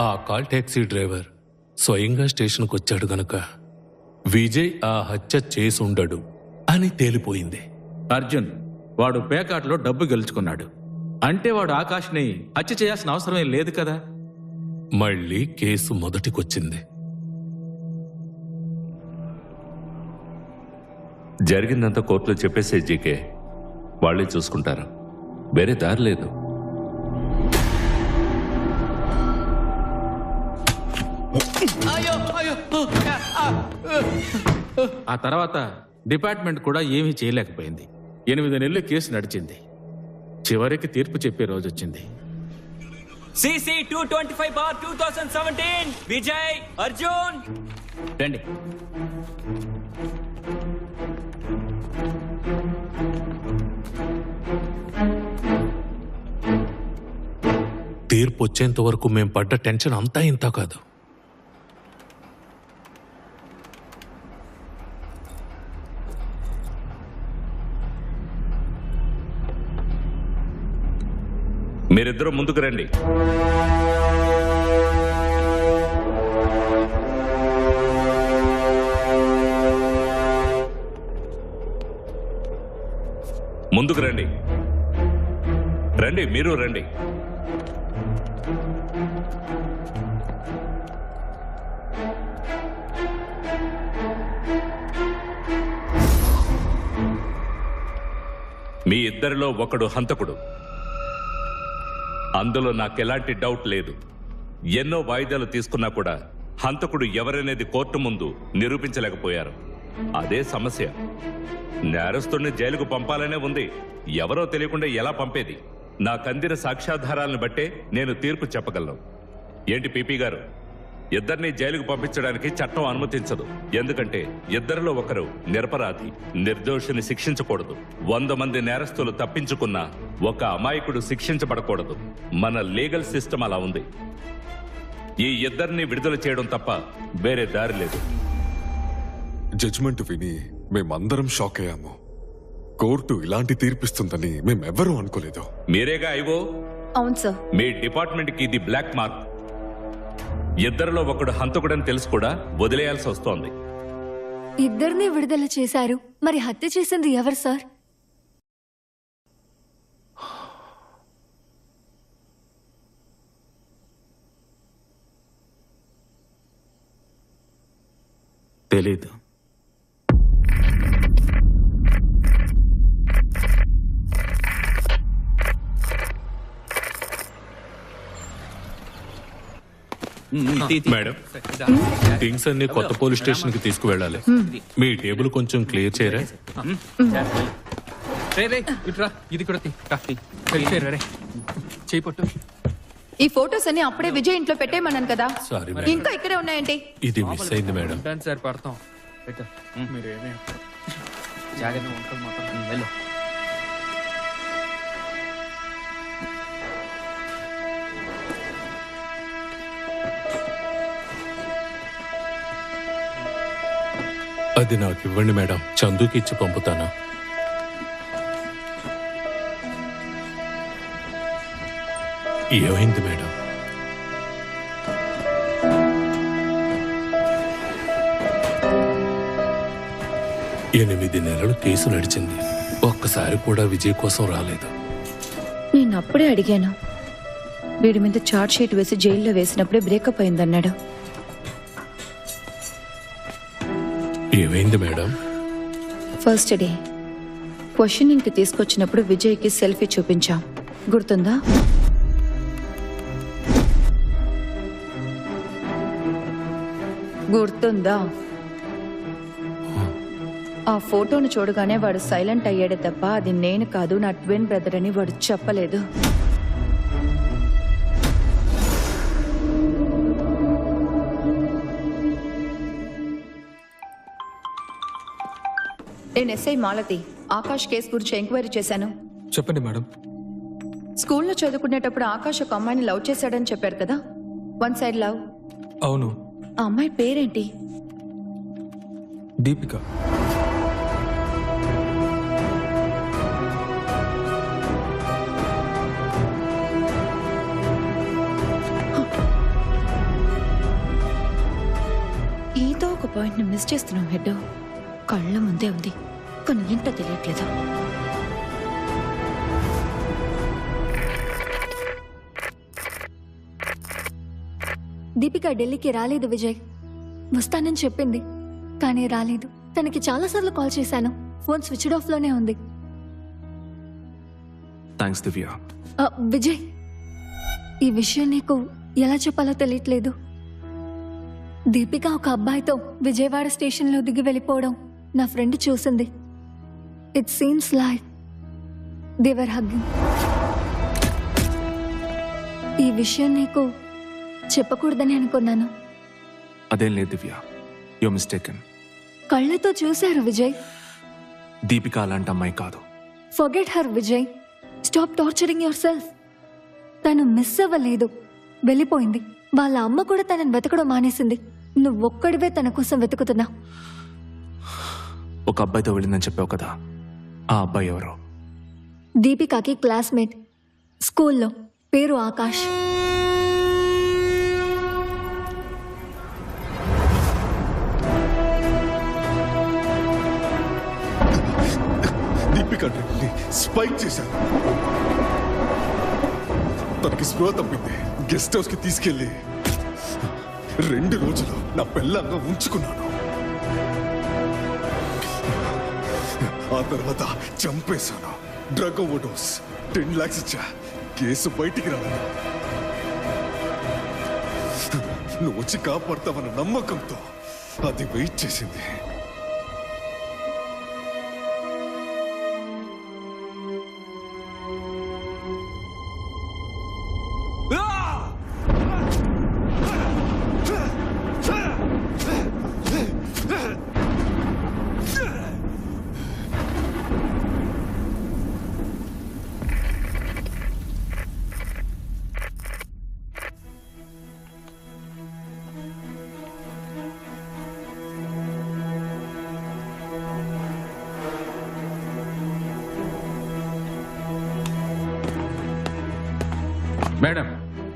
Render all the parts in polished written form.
ఆ call taxi driver స్వయంగా స్టేషన్కి వచ్చాడు గనుక విజయ్ ఆ హత్య చేసి ఉండడు అని తేలిపోయింది. అర్జున్ వాడు పేకాట్లో డబ్బు గెలుచుకున్నాడు అంటే వాడు ఆకాష్ని హత్య చేయాల్సిన అవసరమే లేదు కదా. మళ్ళీ కేసు మొదటికొచ్చింది. జరిగిందంతా కోర్టులో చెప్పేసే జీకే, వాళ్ళే చూసుకుంటారు, వేరే దారి లేదు. ఆ తర్వాత డిపార్ట్మెంట్ కూడా ఏమీ చేయలేకపోయింది. 8 నెలలు కేసు నడిచింది. చివరికి తీర్పు చెప్పే రోజు వచ్చింది. CC 225/2017 విజయ్ అర్జున్ రండి. తీర్పు వచ్చేంత వరకు మేం పడ్డ టెన్షన్ అంతా ఇంత కాదు. మీరిద్దరూ ముందుకు రండి. ముందుకు రండి. రండి, మీరు రండి. మీ ఇద్దరిలో ఒకడు హంతకుడు, అందులో నాకెలాంటి డౌట్ లేదు. ఎన్నో వాయిదాలు తీసుకున్నా కూడా హంతకుడు ఎవరనేది కోర్టు ముందు నిరూపించలేకపోయారు. అదే సమస్య. నేరస్తుడిని జైలుకు పంపాలనే ఉంది, ఎవరో తెలియకుండా ఎలా పంపేది? నాకందిన సాక్ష్యాధారాలను బట్టే నేను తీర్పు చెప్పగలను. ఏంటి పీపీ గారు, ఇద్దరిని జైలుకు పంపించడానికి చట్టం అనుమతించదు. ఎందుకంటే ఇద్దరిలో ఒకరు నిరపరాధి, నిర్దోషిని శిక్షించకూడదు. 100 మంది నేరస్తులు తప్పించుకున్నా ఒక అమాయకుడు శిక్షించబడకూడదు. మన లీగల్ సిస్టమ్ అలా ఉంది. ఈ ఇద్దరిని విడుదల చేయడం తప్ప వేరే దారి లేదు. జడ్జిమెంట్ విని మేమందరం షాక్ అయ్యాము. కోర్టు ఇలాంటి తీర్పిస్తుందని మేమెవ్వరూ అనుకోలేదు. మీరేగా ఐవో? అవును సార్. మీ డిపార్ట్మెంట్ కి ఇది బ్లాక్ మార్క్. ఇద్దరిలో ఒకడు హంతకుడని తెలుసు కూడా వదిలేయాల్సి వస్తోంది. ఇద్దరిని విడుదల చేశారు, మరి హత్య చేసింది ఎవరు సార్? తెలీదు. మేడం, థింగ్స్ అన్ని కొత్త పోలీస్ స్టేషన్ కి తీసుకువెళ్ళాలి. మీ టేబుల్ కొంచెం క్లియర్ చేయరా? ఈ ఫోటోస్ అన్ని అప్పుడే విజయ్ ఇంట్లో పెట్టేయమన్నాను కదా, సారీ మేడం, ఇంకా ఇక్కడే ఉన్నాయండి. ఇది మిస్ అయింది మేడం. సార్ పడతాం. అది నాకు ఇవ్వండి మేడం, చందుకి ఇచ్చి పంపుతాను. ఏమైంది మేడం? ఎనిమిది నెలలు కేసు నడిచింది, ఒక్కసారి కూడా విజయ్ కోసం రాలేదు. నేను అప్పుడే అడిగాను, వీడి మీద చార్జ్ షీట్ వేసి జైల్లో వేసినప్పుడే బ్రేకప్ అయిందన్నాడు. ఏమైంది మేడం? ఫస్ట్ డే క్వశ్చనింగ్ కి తీసుకొచ్చినప్పుడు విజయ్కి సెల్ఫీ చూపించాం, గుర్తుందా? గుర్తుందా? ఆ ఫోటోను చూడగానే వాడు సైలెంట్ అయ్యాడే తప్ప అది నేను కాదు, నా ట్విన్ బ్రదర్ అని వాడు చెప్పలేదు. నేను ఎస్ఐ మాలతి, ఆకాష్ కేసు గురించి ఎంక్వైరీ చేశాను. చెప్పండి మేడం. స్కూల్లో చదువుకునేటప్పుడు ఆకాష్ ఒక అమ్మాయిని లవ్ చేశాడని చెప్పారు కదా, 1 సైడ్ లవ్. అవును. ఆ అమ్మాయి పేరేంటి? దీపిక. పాయింట్ని మిస్ చేస్తున్నావు హెడ్. కళ్ళ ముందే ఉంది, కానీ ఏంటో తెలియట్లేదు. దీపిక ఢిల్లీకి రాలేదు విజయ్. వస్తానని చెప్పింది కానీ రాలేదు. తనకి చాలాసార్లు కాల్ చేశాను, ఫోన్ స్విచ్డ్ ఆఫ్ లోనే ఉంది. థ్యాంక్స్ దివ్య. విజయ్, ఈ విషయం నీకు ఎలా చెప్పాలో తెలియట్లేదు. దీపిక ఒక అబ్బాయితో విజయవాడ స్టేషన్లో దిగి వెళ్ళిపోవడం నా ఫ్రెండ్ చూసింది. It seems like they were hugging. ఈ విషయం నీకు చెప్పకూడదని అనుకున్నాను. అదేం లేదు దివ్య, యు మిస్టేకెన్. కళ్ళతో చూశారు విజయ్. దీపిక అలాంటి అమ్మాయి కాదు. Forget her Vijay. Stop torturing your self. తను మిస్ అవ్వలేదు, వెళ్ళిపోయింది. వాళ్ళ అమ్మ కూడా తనని వెతకడం మానేసింది. నువ్వొక్కడివే తన కోసం వెతుకుతున్నా. ఒక అబ్బాయితో వెళ్ళిందని చెప్పావు కదా, ఆ అబ్బాయి ఎవరు? దీపికాకి క్లాస్మేట్, స్కూల్లో, పేరు ఆకాష్. దీపిక డ్రింక్ని స్పైక్ చేశాను. తనకి స్పృహ తప్పింది. గెస్ట్ హౌస్ కి తీసుకెళ్లి 2 రోజులు నా పెళ్ళంగా ఉంచుకున్నాను. ఆ తర్వాత చంపేశాను. Drug overdose. 10 lakhs ఇచ్చా. కేసు బయటికి రాలేదు. నువ్వు వచ్చి కాపాడతావన్న నమ్మకంతో అది వెయిట్ చేసింది. మేడం,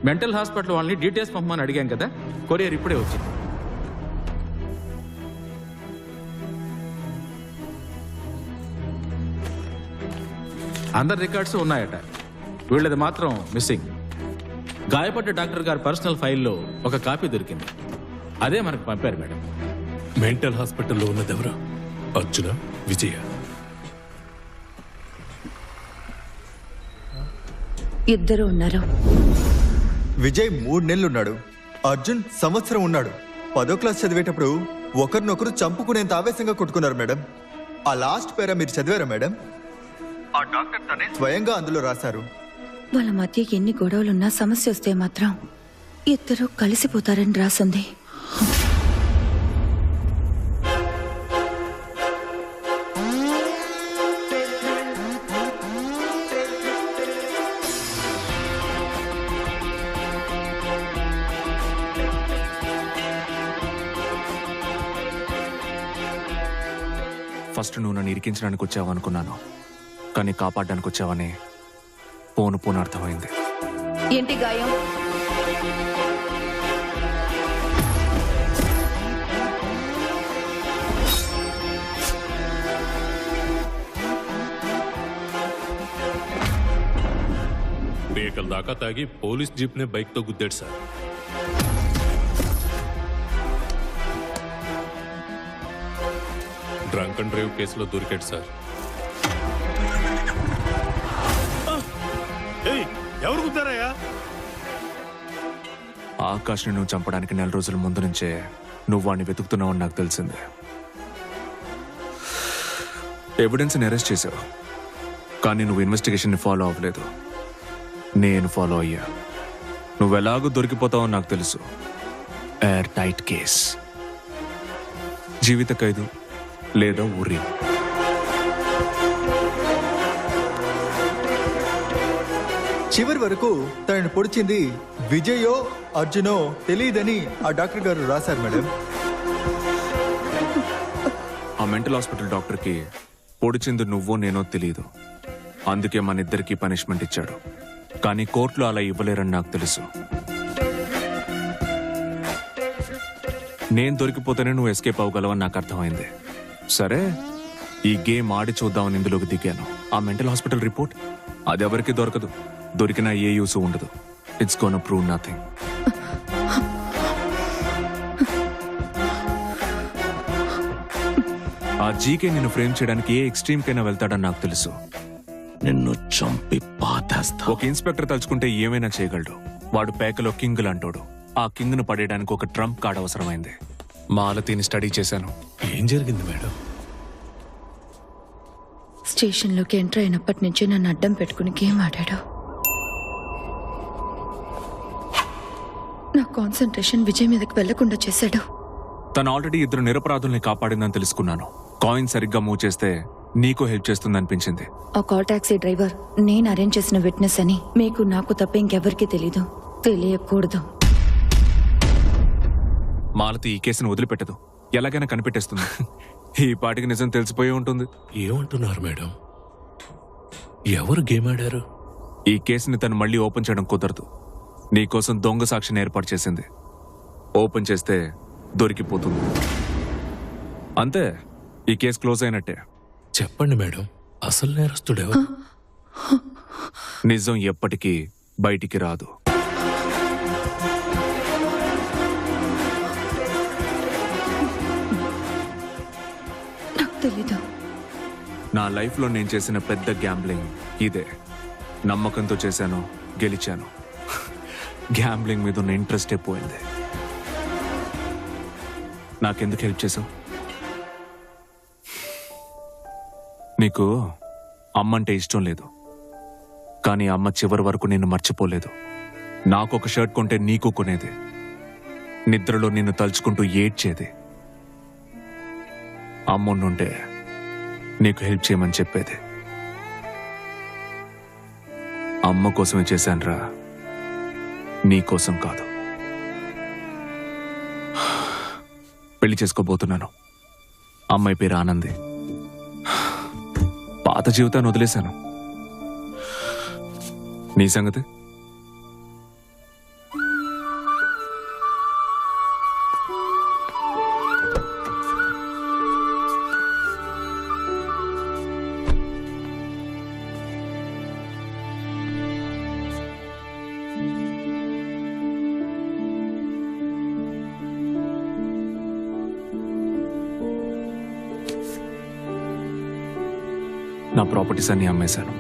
మెంటల్ హాస్పిటల్ వాళ్ళని డీటెయిల్స్ పంపమని అడిగాం కదా, కొరియర్ ఇప్పుడే వచ్చింది. అందరి రికార్డ్స్ ఉన్నాయట, వీళ్ళది మాత్రం మిస్సింగ్. గాయపడ్డ డాక్టర్ గారి పర్సనల్ ఫైల్లో ఒక కాపీ దొరికింది, అదే మనకు పంపారు మేడం. మెంటల్ హాస్పిటల్లో ఉన్నదెవరు? అర్జున, విజయ? ఇద్దరు ఉన్నారు. విజయ్ 3 నెలలు ఉన్నాడు, అర్జున్ సంవత్సరం ఉన్నాడు. 10వ క్లాస్ చదివేటప్పుడు ఒకరినొకరు చంపుకునేంత ఆవేశంగా కొట్టుకున్నారు మేడం. ఆ లాస్ట్ పేరా మీరు చదివారా మేడం? ఆ డాక్టర్ తనే స్వయంగా అందులో రాశారు. వాళ్ళ మధ్య ఎన్ని గొడవలున్నా సమస్య వస్తే మాత్రం ఇద్దరు కలిసిపోతారని రాసింది. ఫస్ట్ నువ్వు నన్ను ఇరికించడానికి వచ్చావు అనుకున్నాను, కానీ కాపాడడానికి వచ్చావని పోను అర్థమైంది. ఏంటి గాయం? బేకల దాకా తాగి పోలీస్ జీప్నే బైక్తో గుద్దాడు సార్. డ్రంక్ అండ్ డ్రైవ్ కేసులో దొరికాడు సార్. ఎవరు గుద్దారయ్యా? ఆకాష్ని నువ్వు చంపడానికి 4 రోజుల ముందు నుంచే నువ్వు వాడిని వెతుకుతున్నావని నాకు తెలిసింది. ఎవిడెన్స్ని అరెస్ట్ చేసావు, కానీ నువ్వు ఇన్వెస్టిగేషన్ని ఫాలో అవ్వలేదు. నేను ఫాలో అయ్యా. నువ్వెలాగూ దొరికిపోతావని నాకు తెలుసు. ఎయిర్ టైట్ కేస్, జీవిత ఖైదు లేదా ఉరి. చివరి వరకు తనని పొడిచింది విజయో అర్జునో తెలియదని ఆ డాక్టర్ గారు రాశారు మేడం. ఆ మెంటల్ హాస్పిటల్ డాక్టర్కి పొడిచింది నువ్వో నేనో తెలియదు, అందుకే మన ఇద్దరికి పనిష్మెంట్ ఇచ్చాడు. కానీ కోర్టులో అలా ఇవ్వలేరని నాకు తెలుసు. నేను దొరికిపోతేనే నువ్వు ఎస్కేప్ అవ్వగలవని నాకు అర్థమైంది. సరే, ఈ గేమ్ ఆడి చూద్దామని ఇందులోకి దిగాను. ఆ మెంటల్ హాస్పిటల్ రిపోర్ట్ అది ఎవరికి దొరకదు. దొరికినా ఏ యూస్ ఉండదు. It's gonna prove nothing. ఆ జీకే నిన్ను ఫ్రేమ్ చేయడానికి ఏ ఎక్స్ట్రీమ్ కైనా వెళ్తాడని నాకు తెలుసు. నిన్ను చంపి పాతేస్తా. ఒక ఇన్స్పెక్టర్ తలుచుకుంటే ఏమైనా చేయగలడు. వాడు పేకలో కింగ్ లాంటోడు. ఆ కింగ్ ను పడేయడానికి ఒక ట్రంప్ కార్డ్ అవసరమైంది. మాలతీని స్టడీ చేశాను. ఏం జరిగింది మేడం? స్టేషన్లోకి ఎంటర్ అయినప్పటి నుంచి నన్ను అడ్డం పెట్టుకుని గేమ్ ఆడాడు. నా కాన్సన్ట్రేషన్ విజయ్ మీదకి వెళ్లకుండా చేశాడు. తను ఆల్రెడీ 2 నిరపరాధుల్ని కాపాడిందని తెలుసుకున్నాను. కాయిన్ సరిగ్గా మూవ్ చేస్తే నీకు హెల్ప్ చేస్తుంది అనిపించింది. ఆ కాల్ టాక్సీ డ్రైవర్ నేను అరేంజ్ చేసిన విట్నెస్ అని మీకు నాకు తప్ప ఇంకెవరికీ తెలీదు. తెలియకూడదు. మాలతి ఈ కేసును వదిలిపెట్టదు. ఎలాగైనా కనిపెట్టేస్తుంది. ఈ పాటికి నిజం తెలిసిపోయి ఉంటుంది. ఏమంటున్నారు మేడం? ఎవరు గేమ్ ఆడారు? ఈ కేసుని తను మళ్ళీ ఓపెన్ చేయడం కుదరదు. నీకోసం దొంగ సాక్షిని ఏర్పాటు చేసింది. ఓపెన్ చేస్తే దొరికిపోతుంది. అంతే, ఈ కేసు క్లోజ్ అయినట్టే. చెప్పండి మేడం, అసలు నేరస్తుడెవరు? నిజం ఎప్పటికీ బయటికి రాదు. నాకు తెలీదు. నా లైఫ్లో నేను చేసిన పెద్ద గ్యాంబ్లింగ్ ఇదే. నమ్మకంతో చేశాను, గెలిచాను. గ్యాంబ్లింగ్ మీద ఉన్న ఇంట్రెస్టే పోయింది. నాకెందుకు హెల్ప్ చేసావు? నీకు అమ్మంటే ఇష్టం లేదు, కానీ అమ్మ చివరి వరకు నిన్ను మర్చిపోలేదు. నాకు ఒక షర్ట్ కొంటే నీకు కొనేది. నిద్రలో నిన్ను తలుచుకుంటూ ఏడ్చేది. అమ్ముండుంటే నీకు హెల్ప్ చేయమని చెప్పేది. అమ్మ కోసమే చేశానురా, నీకోసం కాదు. పెళ్లి చేసుకోబోతున్నాను. అమ్మాయి పేరు ఆనంది. పాత జీవితాన్ని వదిలేశాను. నీ సంగతి? నా ప్రాపర్టీస్ అన్ని అమ్మేశాను.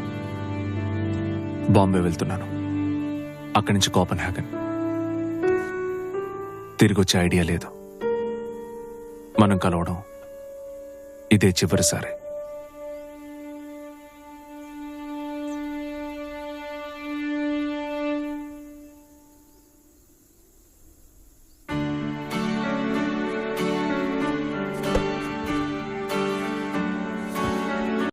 బాంబే వెళ్తున్నాను. అక్కడి నుంచి కోపెన్హాగన్. తిరిగి వచ్చే ఐడియా లేదు. మనం కలవడం ఇదే చివరిసారి.